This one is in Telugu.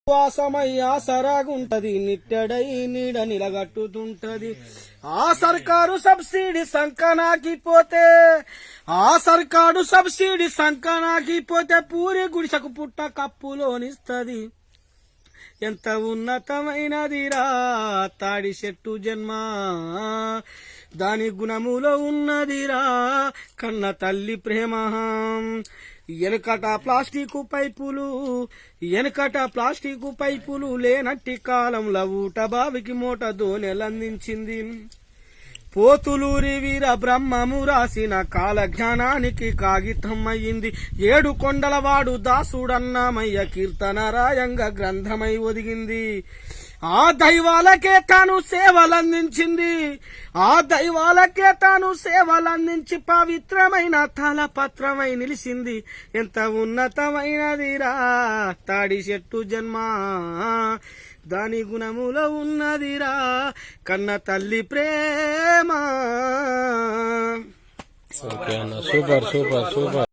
వాసమై ఆసరాగుంటది నిట్టెడై నీడ నిలగట్టుతుంటది. ఆ సర్కారు సబ్సిడీ సంకనాకిపోతే పూరి గుడిసెకు పుట్ట కప్పులోనిస్తది. ఎంత ఉన్నతమైనదిరా తాడి చెట్టు జన్మ, దాని గుణములో ఉన్నదిరా కన్న తల్లి ప్రేమ. ఎనకట ప్లాస్టిక్ పైపులు లేనట్టి కాలంలో ఊట బావికి మోట దోనెలందించింది. పోతులూరి వీర బ్రహ్మము రాసిన కాలజ్ఞానానికి కాగితం అయ్యింది. 7 కొండలవాడు దాసుడన్నామయ్య కీర్తన రాయంగా గ్రంథమై ఒదిగింది. ఆ దైవాలకే తాను సేవలందించి పవిత్రమైన తాళపత్రమై నిలిచింది. ఎంత ఉన్నతమైనదిరా తాడి చెట్టు జన్మ, దాని గుణములో ఉన్నదిరా కన్న తల్లి ప్రేమ. సూపర్.